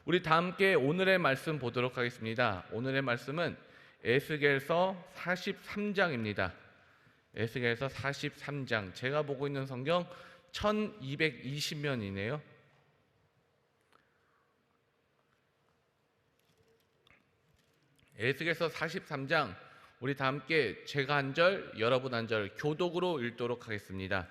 우리 다 함께 오늘의 말씀 보도록 하겠습니다. 오늘의 말씀은 에스겔서 43장입니다. 에스겔서 43장. 제가 보고 있는 성경 1220면이네요. 에스겔서 43장, 우리 다 함께 제가 한 절, 여러분 한 절 교독으로 읽도록 하겠습니다.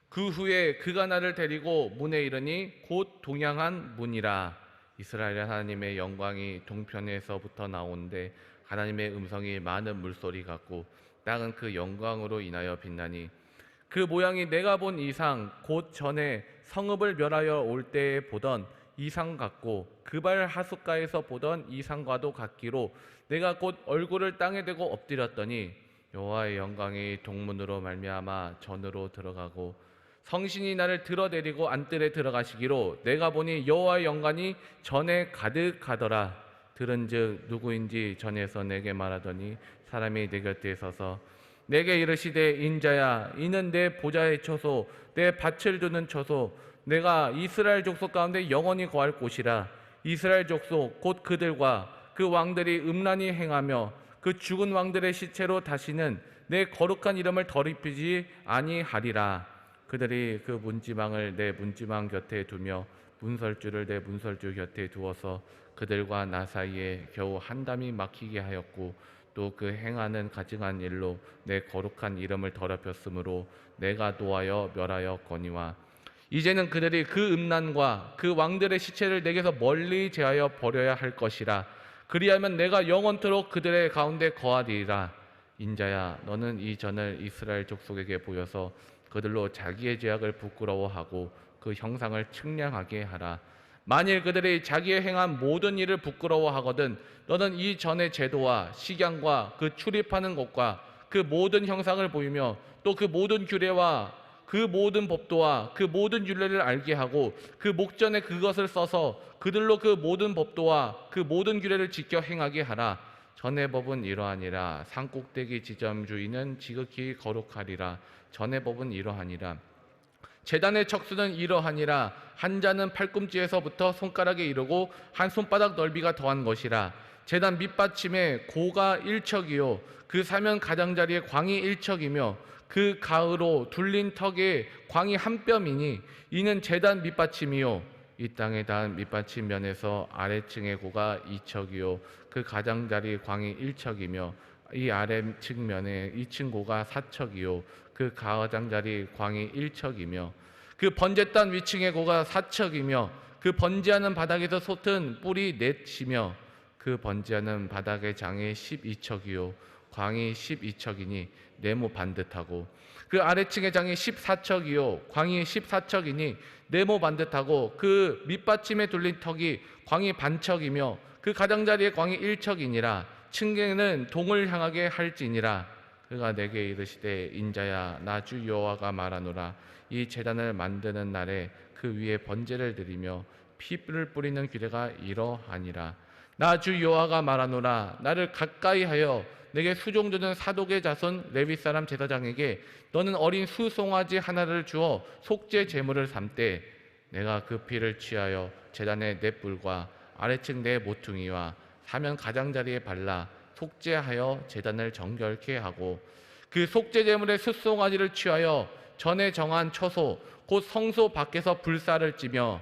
그 후에 그가 나를 데리고 문에 이르니 곧 동양한 문이라. 이스라엘 하나님의 영광이 동편에서부터 나오는데 하나님의 음성이 많은 물소리 같고 땅은 그 영광으로 인하여 빛나니 그 모양이 내가 본 이상 곧 전에 성읍을 멸하여 올 때에 보던 이상 같고 그발 하숫가에서 보던 이상과도 같기로 내가 곧 얼굴을 땅에 대고 엎드렸더니 여호와의 영광이 동문으로 말미암아 전으로 들어가고 성신이 나를 들어내리고 안뜰에 들어가시기로 내가 보니 여호와의 영광이 전에 가득하더라. 들은즉 누구인지 전에서 내게 말하더니 사람이 내 곁에 서서 내게 이르시되 인자야 이는 내 보좌의 처소 내 밭을 두는 처소 내가 이스라엘 족속 가운데 영원히 거할 곳이라. 이스라엘 족속 곧 그들과 그 왕들이 음란히 행하며 그 죽은 왕들의 시체로 다시는 내 거룩한 이름을 더럽히지 아니하리라. 그들이 그 문지방을 내 문지방 곁에 두며 문설주를 내 문설주 곁에 두어서 그들과 나 사이에 겨우 한 담이 막히게 하였고 또 그 행하는 가증한 일로 내 거룩한 이름을 더럽혔으므로 내가 노하여 멸하였거니와 이제는 그들이 그 음란과 그 왕들의 시체를 내게서 멀리 제하여 버려야 할 것이라. 그리하면 내가 영원토록 그들의 가운데 거하리라. 인자야 너는 이 전을 이스라엘 족속에게 보여서 그들로 자기의 죄악을 부끄러워하고 그 형상을 측량하게 하라. 만일 그들이 자기의 행한 모든 일을 부끄러워하거든 너는 이 전의 제도와 식양과 그 출입하는 곳과 그 모든 형상을 보이며 또 그 모든 규례와 그 모든 법도와 그 모든 율례를 알게 하고 그 목전에 그것을 써서 그들로 그 모든 법도와 그 모든 규례를 지켜 행하게 하라. 전의 법은 이러하니라. 산꼭대기 지점 주인은 지극히 거룩하리라. 전의 법은 이러하니라. 제단의 척수는 이러하니라. 한 자는 팔꿈치에서부터 손가락에 이르고 한 손바닥 넓이가 더한 것이라. 제단 밑받침에 고가 1척이요 그 사면 가장자리에 광이 1척이며 그 가으로 둘린 턱에 광이 한 뼘이니 이는 제단 밑받침이요 이 땅에 닿은 밑받침 면에서 아래층의 고가 2척이요 그 가장자리 광이 1척이며 이 아래층 면에 2층 고가 4척이요 그 가장자리 광이 1척이며 그 번제단 위층의 고가 4척이며 그 번제하는 바닥에서 솟은 뿔이 넷이며 그 번제하는 바닥의 장이 12척이요 광이 12척이니 네모 반듯하고 그 아래층의 장이 14척이요 광이 14척이니 네모 반듯하고 그 밑받침에 둘린 턱이 광이 반척이며 그 가장자리의 광이 1척이니라. 층계는 동을 향하게 할지니라. 그가 내게 이르시되 인자야 나 주 여호와가 말하노라. 이 제단을 만드는 날에 그 위에 번제를 드리며 피를 뿌리는 규례가 이러하니라. 나 주 여호와가 말하노라. 나를 가까이 하여 내게 수종드는 사독의 자손 레위 사람 제사장에게 너는 어린 수송아지 하나를 주어 속죄 제물을 삼되 내가 그 피를 취하여 제단의 네 뿔과 아래층 네 모퉁이와 사면 가장자리에 발라 속죄하여 제단을 정결케 하고 그 속죄 제물의 숫송아지를 취하여 전에 정한 처소 곧 성소 밖에서 불사를 찌며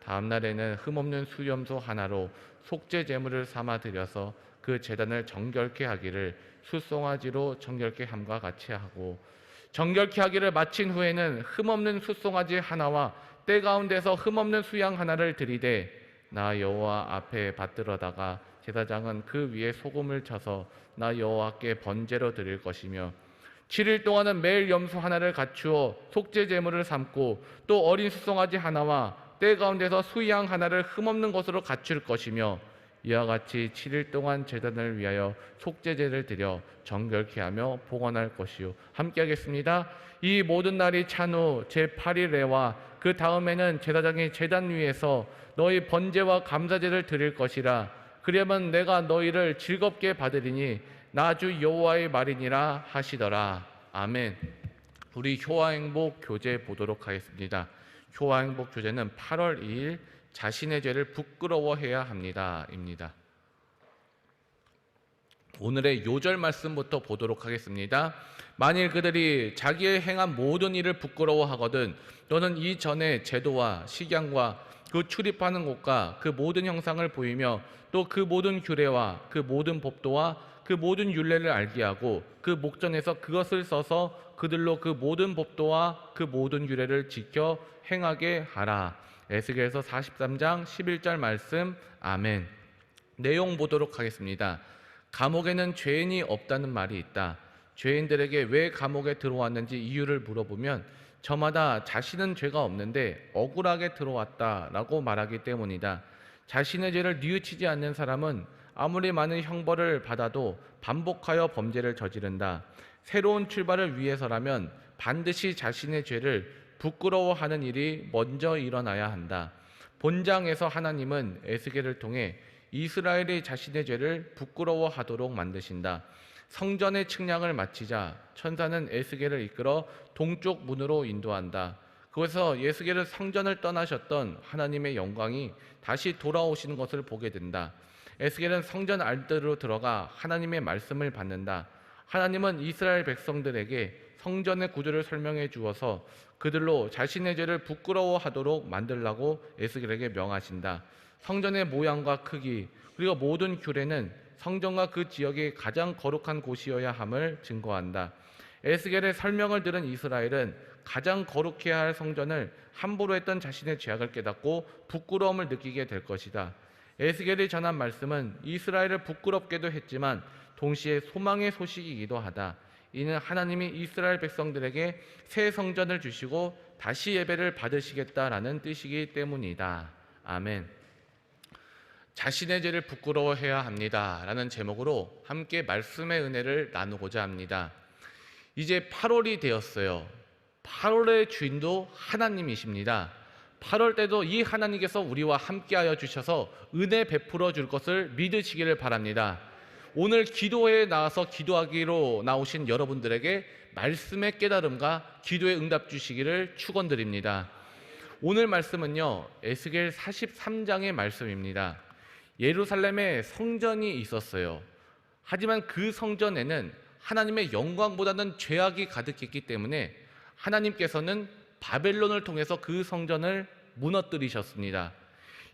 다음 날에는 흠없는 수염소 하나로 속죄 제물을 삼아 드려서 그 제단을 정결케 하기를 숫송아지로 정결케 함과 같이 하고 정결케 하기를 마친 후에는 흠없는 숫송아지 하나와 때 가운데서 흠없는 수양 하나를 들이되 나 여호와 앞에 받들어다가 제사장은 그 위에 소금을 쳐서 나 여호와께 번제로 드릴 것이며 7일 동안은 매일 염소 하나를 갖추어 속죄 제물을 삼고 또 어린 숫송아지 하나와 때 가운데서 수양 하나를 흠없는 것으로 갖출 것이며 이와 같이 7일 동안 제단을 위하여 속죄제를 드려 정결케 하며 봉헌할 것이요. 함께 하겠습니다. 이 모든 날이 찬 후 제8일에와 그 다음에는 제사장이 제단 위에서 너희 번제와 감사제를 드릴 것이라. 그러면 내가 너희를 즐겁게 받으리니 나 주 여호와의 말이니라 하시더라. 아멘. 우리 효화행복 교제 보도록 하겠습니다. 효화행복 교제는 8월 2일 자신의 죄를 부끄러워해야 합니다. 입니다. 오늘의 요절 말씀부터 보도록 하겠습니다. 만일 그들이 자기의 행한 모든 일을 부끄러워하거든 너는 이전의 제도와 식양과 그 출입하는 곳과 그 모든 형상을 보이며 또 그 모든 규례와 그 모든 법도와 그 모든 율례를 알게 하고 그 목전에서 그것을 써서 그들로 그 모든 법도와 그 모든 규례를 지켜 행하게 하라. 에스겔서 43장 11절 말씀. 아멘. 내용 보도록 하겠습니다. 감옥에는 죄인이 없다는 말이 있다. 죄인들에게 왜 감옥에 들어왔는지 이유를 물어보면 저마다 자신은 죄가 없는데 억울하게 들어왔다라고 말하기 때문이다. 자신의 죄를 뉘우치지 않는 사람은 아무리 많은 형벌을 받아도 반복하여 범죄를 저지른다. 새로운 출발을 위해서라면 반드시 자신의 죄를 부끄러워하는 일이 먼저 일어나야 한다. 본장에서 하나님은 에스겔을 통해 이스라엘이 자신의 죄를 부끄러워하도록 만드신다. 성전의 측량을 마치자 천사는 에스겔을 이끌어 동쪽 문으로 인도한다. 그곳에서 에스겔은 성전을 떠나셨던 하나님의 영광이 다시 돌아오시는 것을 보게 된다. 에스겔은 성전 안으로 들어가 하나님의 말씀을 받는다. 하나님은 이스라엘 백성들에게 성전의 구조를 설명해 주어서 그들로 자신의 죄를 부끄러워하도록 만들라고 에스겔에게 명하신다. 성전의 모양과 크기 그리고 모든 규례는 성전과 그 지역이 가장 거룩한 곳이어야 함을 증거한다. 에스겔의 설명을 들은 이스라엘은 가장 거룩해야 할 성전을 함부로 했던 자신의 죄악을 깨닫고 부끄러움을 느끼게 될 것이다. 에스겔이 전한 말씀은 이스라엘을 부끄럽게도 했지만 동시에 소망의 소식이기도 하다. 이는 하나님이 이스라엘 백성들에게 새 성전을 주시고 다시 예배를 받으시겠다라는 뜻이기 때문이다. 아멘. 자신의 죄를 부끄러워해야 합니다 라는 제목으로 함께 말씀의 은혜를 나누고자 합니다. 이제 8월이 되었어요. 8월의 주인도 하나님이십니다. 8월 때도 이 하나님께서 우리와 함께하여 주셔서 은혜 베풀어 줄 것을 믿으시기를 바랍니다. 오늘 기도회에 나와서 기도하기로 나오신 여러분들에게 말씀의 깨달음과 기도의 응답 주시기를 축원드립니다. 오늘 말씀은요, 에스겔 43장의 말씀입니다. 예루살렘에 성전이 있었어요. 하지만 그 성전에는 하나님의 영광보다는 죄악이 가득했기 때문에 하나님께서는 바벨론을 통해서 그 성전을 무너뜨리셨습니다.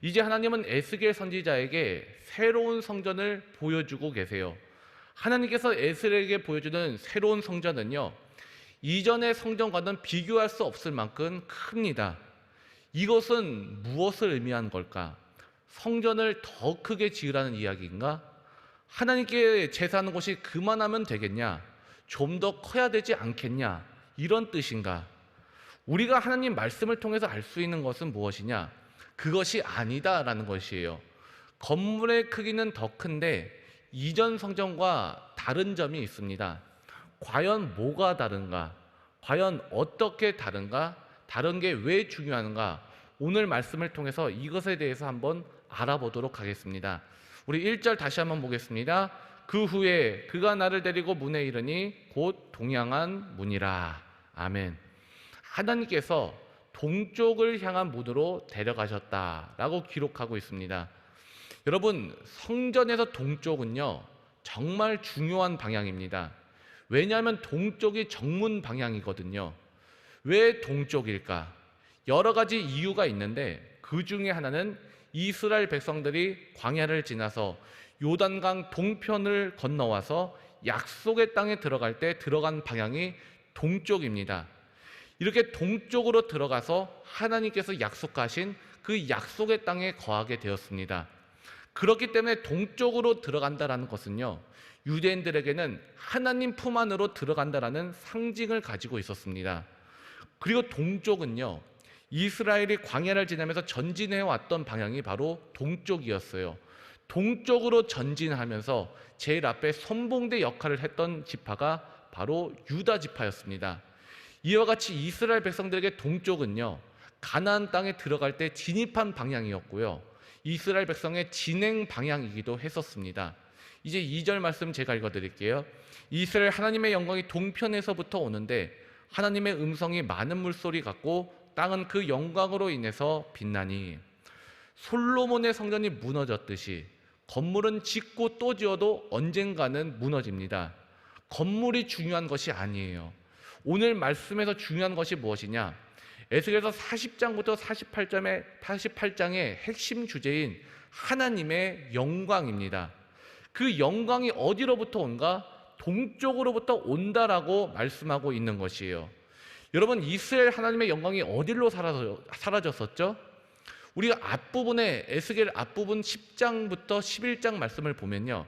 이제 하나님은 에스겔 선지자에게 새로운 성전을 보여주고 계세요. 하나님께서 에스겔에게 보여주는 새로운 성전은요, 이전의 성전과는 비교할 수 없을 만큼 큽니다. 이것은 무엇을 의미하는 걸까? 성전을 더 크게 지으라는 이야기인가? 하나님께 제사하는 곳이 그만하면 되겠냐? 좀 더 커야 되지 않겠냐? 이런 뜻인가? 우리가 하나님 말씀을 통해서 알 수 있는 것은 무엇이냐? 그것이 아니다라는 것이에요. 건물의 크기는 더 큰데 이전 성전과 다른 점이 있습니다. 과연 뭐가 다른가? 과연 어떻게 다른가? 다른 게 왜 중요한가? 오늘 말씀을 통해서 이것에 대해서 한번 알아보도록 하겠습니다. 우리 1절 다시 한번 보겠습니다. 그 후에 그가 나를 데리고 문에 이르니 곧 동양한 문이라. 아멘. 하나님께서 동쪽을 향한 문으로 데려가셨다라고 기록하고 있습니다. 여러분, 성전에서 동쪽은요 정말 중요한 방향입니다. 왜냐하면 동쪽이 정문 방향이거든요. 왜 동쪽일까? 여러 가지 이유가 있는데 그 중에 하나는 이스라엘 백성들이 광야를 지나서 요단강 동편을 건너와서 약속의 땅에 들어갈 때 들어간 방향이 동쪽입니다. 이렇게 동쪽으로 들어가서 하나님께서 약속하신 그 약속의 땅에 거하게 되었습니다. 그렇기 때문에 동쪽으로 들어간다라는 것은요, 유대인들에게는 하나님 품 안으로 들어간다라는 상징을 가지고 있었습니다. 그리고 동쪽은요, 이스라엘이 광야를 지나면서 전진해 왔던 방향이 바로 동쪽이었어요. 동쪽으로 전진하면서 제일 앞에 선봉대 역할을 했던 지파가 바로 유다 지파였습니다. 이와 같이 이스라엘 백성들에게 동쪽은요, 가나안 땅에 들어갈 때 진입한 방향이었고요, 이스라엘 백성의 진행 방향이기도 했었습니다. 이제 2절 말씀 제가 읽어드릴게요. 이스라엘 하나님의 영광이 동편에서부터 오는데 하나님의 음성이 많은 물소리 같고 땅은 그 영광으로 인해서 빛나니. 솔로몬의 성전이 무너졌듯이 건물은 짓고 또 지어도 언젠가는 무너집니다. 건물이 중요한 것이 아니에요. 오늘 말씀에서 중요한 것이 무엇이냐? 에스겔서 40장부터 48장의 핵심 주제인 하나님의 영광입니다. 그 영광이 어디로부터 온가? 동쪽으로부터 온다라고 말씀하고 있는 것이에요. 여러분, 이스라엘 하나님의 영광이 어디로 사라졌었죠? 우리가 앞부분에 에스겔 앞부분 10장부터 11장 말씀을 보면요,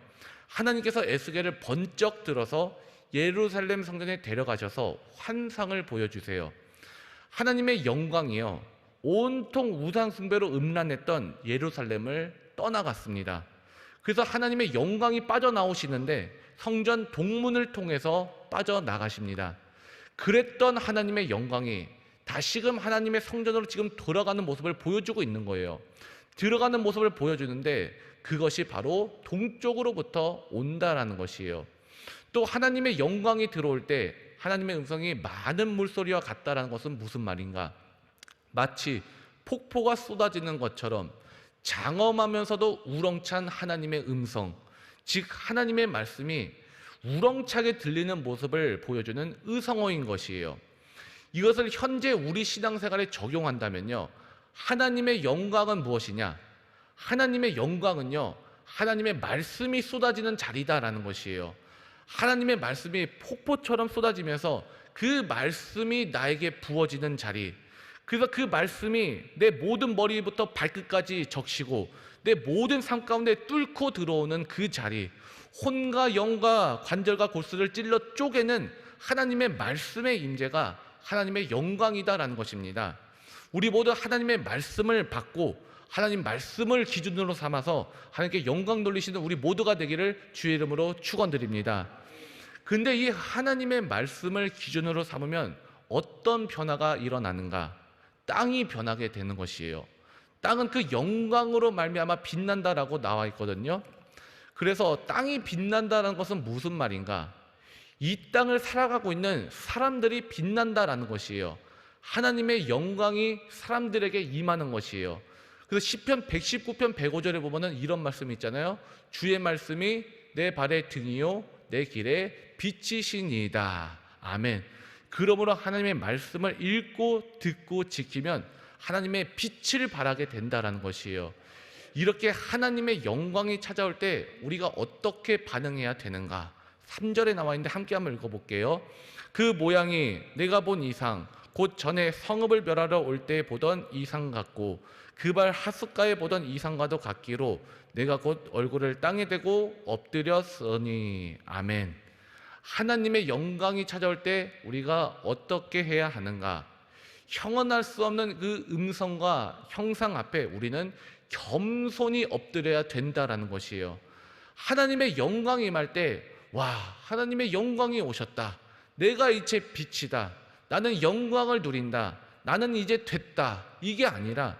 하나님께서 에스겔을 번쩍 들어서 예루살렘 성전에 데려가셔서 환상을 보여주세요. 하나님의 영광이요, 온통 우상 숭배로 음란했던 예루살렘을 떠나갔습니다. 그래서 하나님의 영광이 빠져나오시는데 성전 동문을 통해서 빠져나가십니다. 그랬던 하나님의 영광이 다시금 하나님의 성전으로 지금 돌아가는 모습을 보여주고 있는 거예요. 들어가는 모습을 보여주는데 그것이 바로 동쪽으로부터 온다라는 것이에요. 또 하나님의 영광이 들어올 때 하나님의 음성이 많은 물소리와 같다라는 것은 무슨 말인가? 마치 폭포가 쏟아지는 것처럼 장엄하면서도 우렁찬 하나님의 음성, 즉 하나님의 말씀이 우렁차게 들리는 모습을 보여주는 의성어인 것이에요. 이것을 현재 우리 신앙생활에 적용한다면요, 하나님의 영광은 무엇이냐? 하나님의 영광은요, 하나님의 말씀이 쏟아지는 자리다라는 것이에요. 하나님의 말씀이 폭포처럼 쏟아지면서 그 말씀이 나에게 부어지는 자리, 그래서 그 말씀이 내 모든 머리부터 발끝까지 적시고 내 모든 삶 가운데 뚫고 들어오는 그 자리, 혼과 영과 관절과 골수를 찔러 쪼개는 하나님의 말씀의 임재가 하나님의 영광이다라는 것입니다. 우리 모두 하나님의 말씀을 받고 하나님 말씀을 기준으로 삼아서 하나님께 영광 돌리시는 우리 모두가 되기를 주의 이름으로 축원드립니다. 근데 이 하나님의 말씀을 기준으로 삼으면 어떤 변화가 일어나는가? 땅이 변하게 되는 것이에요. 땅은 그 영광으로 말미암아 빛난다라고 나와 있거든요. 그래서 땅이 빛난다는 것은 무슨 말인가? 이 땅을 살아가고 있는 사람들이 빛난다라는 것이에요. 하나님의 영광이 사람들에게 임하는 것이에요. 그래서 시편 119편 105절에 보면은 이런 말씀이 있잖아요. 주의 말씀이 내 발의 등이요 내 길에 빛이시니이다. 아멘. 그러므로 하나님의 말씀을 읽고 듣고 지키면 하나님의 빛을 발하게 된다라는 것이에요. 이렇게 하나님의 영광이 찾아올 때 우리가 어떻게 반응해야 되는가? 3절에 나와 있는데 함께 한번 읽어볼게요. 그 모양이 내가 본 이상 곧 전에 성읍을 멸하러 올 때 보던 이상 같고 그 발 하숫가에 보던 이상과도 같기로 내가 곧 얼굴을 땅에 대고 엎드렸으니. 아멘. 하나님의 영광이 찾아올 때 우리가 어떻게 해야 하는가? 형언할 수 없는 그 음성과 형상 앞에 우리는 겸손히 엎드려야 된다라는 것이에요. 하나님의 영광이 임할 때, 와, 하나님의 영광이 오셨다. 내가 이제 빛이다. 나는 영광을 누린다. 나는 이제 됐다. 이게 아니라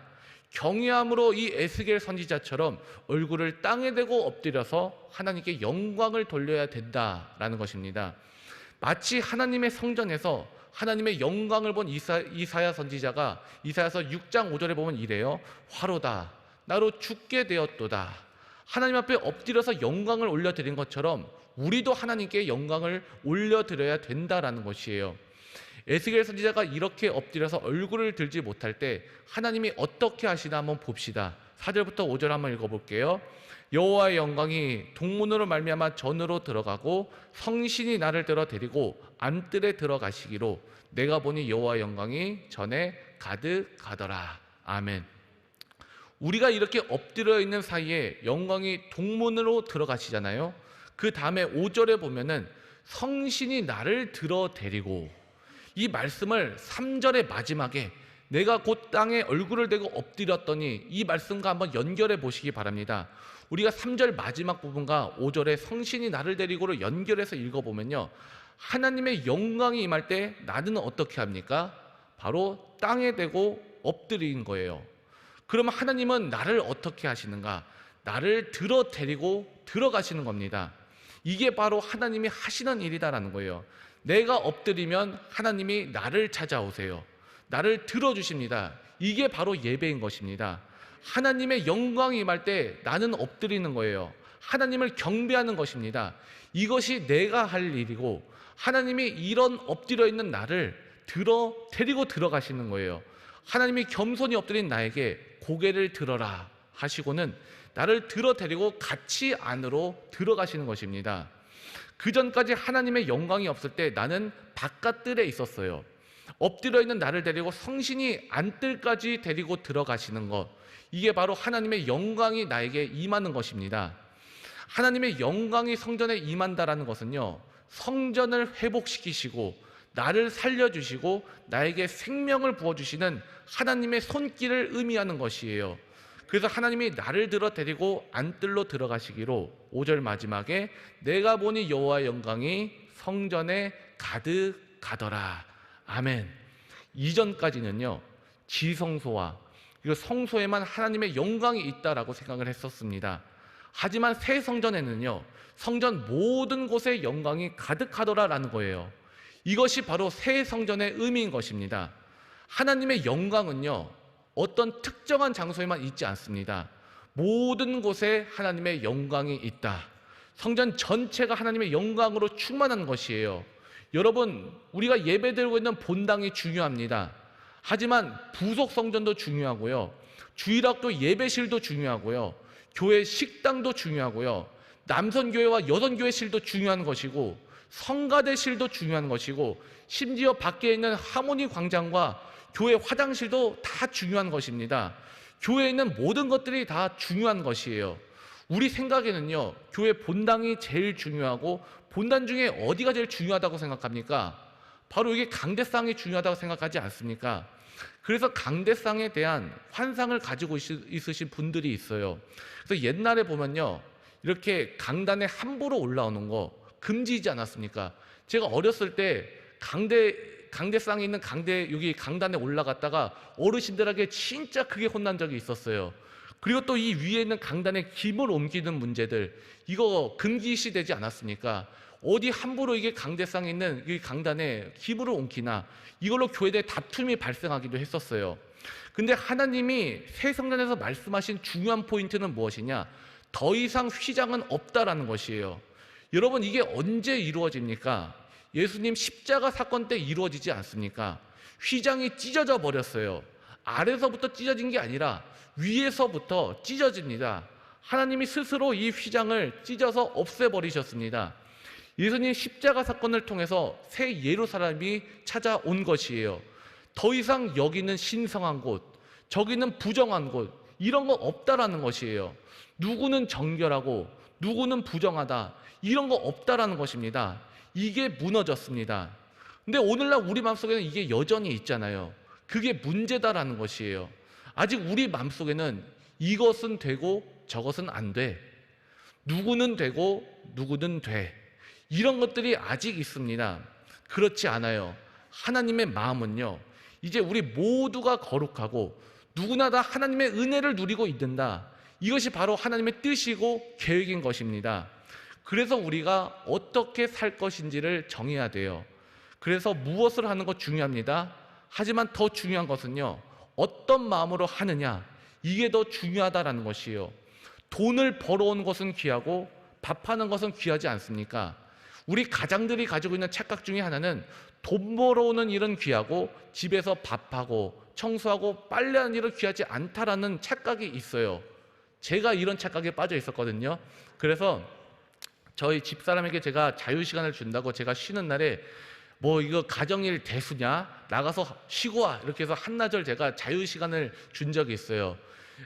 경외함으로 이 에스겔 선지자처럼 얼굴을 땅에 대고 엎드려서 하나님께 영광을 돌려야 된다라는 것입니다. 마치 하나님의 성전에서 하나님의 영광을 본 이사야 선지자가 이사야서 6장 5절에 보면 이래요. 화로다. 나로 죽게 되었도다. 하나님 앞에 엎드려서 영광을 올려드린 것처럼 우리도 하나님께 영광을 올려드려야 된다라는 것이에요. 에스겔 선지자가 이렇게 엎드려서 얼굴을 들지 못할 때 하나님이 어떻게 하시나 한번 봅시다. 4절부터 5절 한번 읽어볼게요. 여호와의 영광이 동문으로 말미암아 전으로 들어가고 성신이 나를 들어 데리고 안뜰에 들어가시기로 내가 보니 여호와의 영광이 전에 가득하더라. 아멘. 우리가 이렇게 엎드려 있는 사이에 영광이 동문으로 들어가시잖아요. 그 다음에 5절에 보면은 성신이 나를 들어 데리고, 이 말씀을 3절의 마지막에 내가 곧 땅에 얼굴을 대고 엎드렸더니, 이 말씀과 한번 연결해 보시기 바랍니다. 우리가 3절 마지막 부분과 5절에 성신이 나를 데리고를 연결해서 읽어보면요, 하나님의 영광이 임할 때 나는 어떻게 합니까? 바로 땅에 대고 엎드린 거예요. 그러면 하나님은 나를 어떻게 하시는가? 나를 들어 데리고 들어가시는 겁니다. 이게 바로 하나님이 하시는 일이다라는 거예요. 내가 엎드리면 하나님이 나를 찾아오세요. 나를 들어주십니다. 이게 바로 예배인 것입니다. 하나님의 영광이 임할 때 나는 엎드리는 거예요. 하나님을 경배하는 것입니다. 이것이 내가 할 일이고 하나님이 이런 엎드려 있는 나를 데리고 들어가시는 거예요. 하나님이 겸손히 엎드린 나에게 고개를 들어라 하시고는 나를 데리고 같이 안으로 들어가시는 것입니다. 그 전까지 하나님의 영광이 없을 때 나는 바깥들에 있었어요. 엎드려 있는 나를 데리고 성신이 안뜰까지 데리고 들어가시는 것, 이게 바로 하나님의 영광이 나에게 임하는 것입니다. 하나님의 영광이 성전에 임한다라는 것은요, 성전을 회복시키시고 나를 살려주시고 나에게 생명을 부어주시는 하나님의 손길을 의미하는 것이에요. 그래서 하나님이 나를 데리고 안뜰로 들어가시기로 5절 마지막에 내가 보니 여호와의 영광이 성전에 가득하더라. 아멘. 이전까지는요, 지성소와 그리고 성소에만 하나님의 영광이 있다라고 생각을 했었습니다. 하지만 새 성전에는요, 성전 모든 곳에 영광이 가득하더라라는 거예요. 이것이 바로 새 성전의 의미인 것입니다. 하나님의 영광은요, 어떤 특정한 장소에만 있지 않습니다. 모든 곳에 하나님의 영광이 있다. 성전 전체가 하나님의 영광으로 충만한 것이에요. 여러분, 우리가 예배드리고 있는 본당이 중요합니다. 하지만 부속 성전도 중요하고요, 주일학교 예배실도 중요하고요, 교회 식당도 중요하고요, 남선교회와 여선교회실도 중요한 것이고, 성가대실도 중요한 것이고, 심지어 밖에 있는 하모니 광장과 교회 화장실도 다 중요한 것입니다. 교회에 있는 모든 것들이 다 중요한 것이에요. 우리 생각에는요, 교회 본당이 제일 중요하고, 본당 중에 어디가 제일 중요하다고 생각합니까? 바로 이게 강대상이 중요하다고 생각하지 않습니까? 그래서 강대상에 대한 환상을 가지고 있으신 분들이 있어요. 그래서 옛날에 보면요, 이렇게 강단에 함부로 올라오는 거 금지이지 않았습니까? 제가 어렸을 때 강대상에 있는 여기 강단에 올라갔다가 어르신들에게 진짜 크게 혼난 적이 있었어요. 그리고 또 이 위에 있는 강단에 김을 옮기는 문제들, 이거 금기시 되지 않았습니까? 어디 함부로 이게 강대상에 있는 이 강단에 기물을 옮기나, 이걸로 교회에 대해 다툼이 발생하기도 했었어요. 근데 하나님이 새 성전에서 말씀하신 중요한 포인트는 무엇이냐? 더 이상 휘장은 없다라는 것이에요. 여러분, 이게 언제 이루어집니까? 예수님 십자가 사건 때 이루어지지 않습니까? 휘장이 찢어져 버렸어요. 아래서부터 찢어진 게 아니라 위에서부터 찢어집니다. 하나님이 스스로 이 휘장을 찢어서 없애버리셨습니다. 예수님 십자가 사건을 통해서 새 예루살렘이 찾아온 것이에요. 더 이상 여기는 신성한 곳, 저기는 부정한 곳, 이런 거 없다라는 것이에요. 누구는 정결하고 누구는 부정하다, 이런 거 없다라는 것입니다. 이게 무너졌습니다. 근데 오늘날 우리 마음속에는 이게 여전히 있잖아요. 그게 문제다라는 것이에요. 아직 우리 마음속에는 이것은 되고 저것은 안 돼, 누구는 되고 누구는 돼, 이런 것들이 아직 있습니다. 그렇지 않아요. 하나님의 마음은요, 이제 우리 모두가 거룩하고 누구나 다 하나님의 은혜를 누리고 있는다. 이것이 바로 하나님의 뜻이고 계획인 것입니다. 그래서 우리가 어떻게 살 것인지를 정해야 돼요. 그래서 무엇을 하는 것 중요합니다. 하지만 더 중요한 것은요, 어떤 마음으로 하느냐, 이게 더 중요하다라는 것이에요. 돈을 벌어온 것은 귀하고 밥하는 것은 귀하지 않습니까? 우리 가장들이 가지고 있는 착각 중에 하나는 돈 벌어오는 일은 귀하고 집에서 밥하고 청소하고 빨래하는 일은 귀하지 않다라는 착각이 있어요. 제가 이런 착각에 빠져 있었거든요. 그래서 저희 집사람에게 제가 자유시간을 준다고 제가 쉬는 날에 뭐 이거 가정일 대수냐, 나가서 쉬고 와, 이렇게 해서 한나절 제가 자유시간을 준 적이 있어요.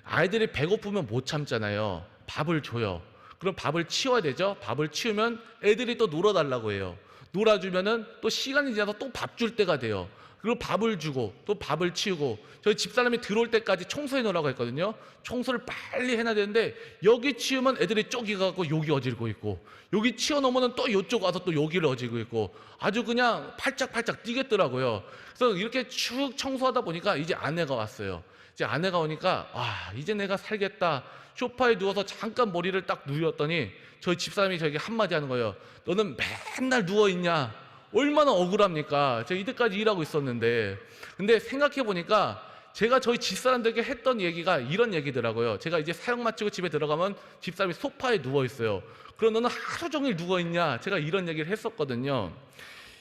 아이들이 배고프면 못 참잖아요. 밥을 줘요. 그럼 밥을 치워야 되죠. 밥을 치우면 애들이 또 놀아달라고 해요. 놀아주면은 또 시간이 지나서 또 밥 줄 때가 돼요. 그리고 밥을 주고 또 밥을 치우고, 저희 집사람이 들어올 때까지 청소해 놓으라고 했거든요. 청소를 빨리 해놔야 되는데 여기 치우면 애들이 저기 가고 여기 어지르고 있고, 여기 치워놓으면 또 이쪽 와서 또 여기를 어지르고 있고, 아주 그냥 팔짝팔짝 뛰겠더라고요. 그래서 이렇게 쭉 청소하다 보니까 이제 아내가 왔어요. 이제 아내가 오니까 이제 내가 살겠다. 소파에 누워서 잠깐 머리를 딱 누웠더니 저희 집사람이 저에게 한마디 하는 거예요. 너는 맨날 누워있냐? 얼마나 억울합니까? 제가 이때까지 일하고 있었는데. 근데 생각해보니까 제가 저희 집사람들에게 했던 얘기가 이런 얘기더라고요. 제가 이제 사역 마치고 집에 들어가면 집사람이 소파에 누워 있어요. 그럼 너는 하루 종일 누워 있냐? 제가 이런 얘기를 했었거든요.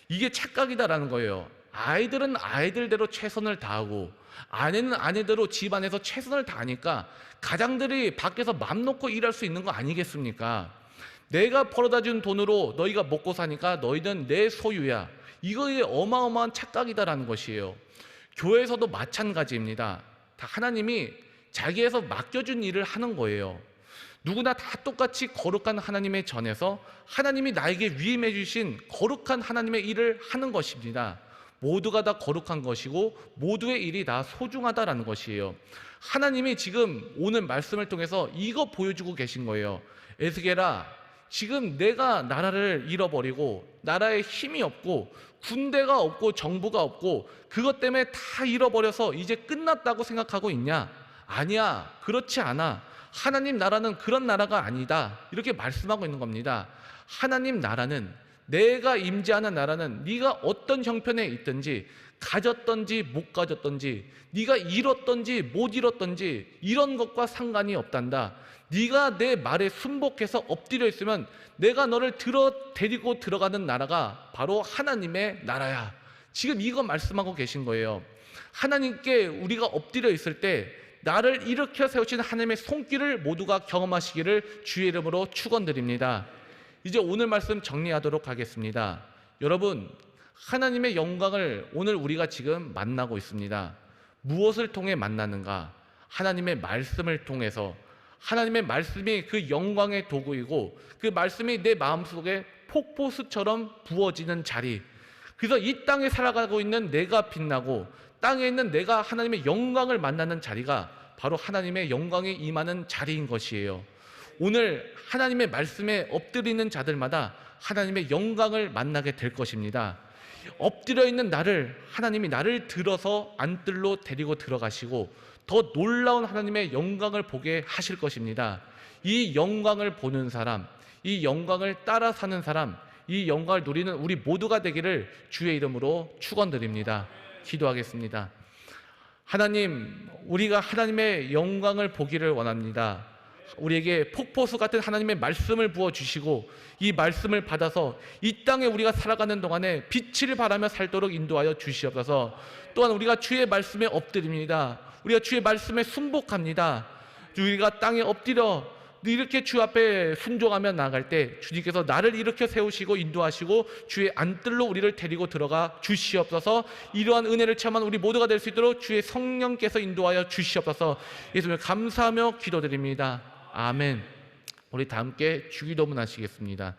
이게 착각이다라는 거예요. 아이들은 아이들대로 최선을 다하고 아내는 아내대로 집안에서 최선을 다하니까 가장들이 밖에서 맘 놓고 일할 수 있는 거 아니겠습니까? 내가 벌어다 준 돈으로 너희가 먹고 사니까 너희는 내 소유야. 이거에 어마어마한 착각이다라는 것이에요. 교회에서도 마찬가지입니다. 다 하나님이 자기에서 맡겨준 일을 하는 거예요. 누구나 다 똑같이 거룩한 하나님의 전에서 하나님이 나에게 위임해 주신 거룩한 하나님의 일을 하는 것입니다. 모두가 다 거룩한 것이고 모두의 일이 다 소중하다라는 것이에요. 하나님이 지금 오늘 말씀을 통해서 이거 보여주고 계신 거예요. 에스겔아, 지금 내가 나라를 잃어버리고 나라에 힘이 없고 군대가 없고 정부가 없고 그것 때문에 다 잃어버려서 이제 끝났다고 생각하고 있냐? 아니야, 그렇지 않아. 하나님 나라는 그런 나라가 아니다. 이렇게 말씀하고 있는 겁니다. 하나님 나라는, 내가 임재하는 나라는 네가 어떤 형편에 있든지 가졌든지 못 가졌든지 네가 잃었든지 못 잃었든지 이런 것과 상관이 없단다. 네가 내 말에 순복해서 엎드려 있으면 내가 너를 데리고 들어가는 나라가 바로 하나님의 나라야. 지금 이거 말씀하고 계신 거예요. 하나님께 우리가 엎드려 있을 때 나를 일으켜 세우신 하나님의 손길을 모두가 경험하시기를 주의 이름으로 축원드립니다. 이제 오늘 말씀 정리하도록 하겠습니다. 여러분, 하나님의 영광을 오늘 우리가 지금 만나고 있습니다. 무엇을 통해 만나는가? 하나님의 말씀을 통해서. 하나님의 말씀이 그 영광의 도구이고 그 말씀이 내 마음속에 폭포수처럼 부어지는 자리. 그래서 이 땅에 살아가고 있는 내가 빛나고 땅에 있는 내가 하나님의 영광을 만나는 자리가 바로 하나님의 영광이 임하는 자리인 것이에요. 오늘 하나님의 말씀에 엎드리는 자들마다 하나님의 영광을 만나게 될 것입니다. 엎드려 있는 나를 하나님이 나를 들어서 안뜰로 데리고 들어가시고 더 놀라운 하나님의 영광을 보게 하실 것입니다. 이 영광을 보는 사람, 이 영광을 따라 사는 사람, 이 영광을 누리는 우리 모두가 되기를 주의 이름으로 축원드립니다. 기도하겠습니다. 하나님, 우리가 하나님의 영광을 보기를 원합니다. 우리에게 폭포수 같은 하나님의 말씀을 부어주시고 이 말씀을 받아서 이 땅에 우리가 살아가는 동안에 빛을 발하며 살도록 인도하여 주시옵소서. 또한 우리가 주의 말씀에 엎드립니다. 우리가 주의 말씀에 순복합니다. 우리가 땅에 엎드려 이렇게 주 앞에 순종하며 나아갈 때 주님께서 나를 일으켜 세우시고 인도하시고 주의 안뜰로 우리를 데리고 들어가 주시옵소서. 이러한 은혜를 체험한 우리 모두가 될 수 있도록 주의 성령께서 인도하여 주시옵소서. 예수님 감사하며 기도드립니다. 아멘. 우리 다 함께 주기도문 하시겠습니다.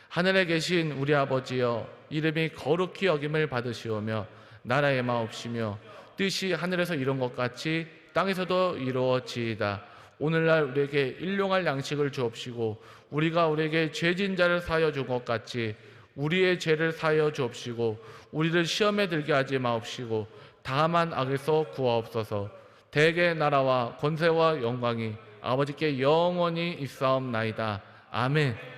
하늘에 계신 우리 아버지여, 이름이 거룩히 여김을 받으시오며 나라의 마옵시며 뜻이 하늘에서 이룬 것 같이 땅에서도 이루어지이다. 오늘날 우리에게 일용할 양식을 주옵시고 우리가 우리에게 죄진 자를 사하여 준 것 같이 우리의 죄를 사하여 주옵시고 우리를 시험에 들게 하지 마옵시고 다만 악에서 구하옵소서. 대개 나라와 권세와 영광이 아버지께 영원히 있사옵나이다. 아멘.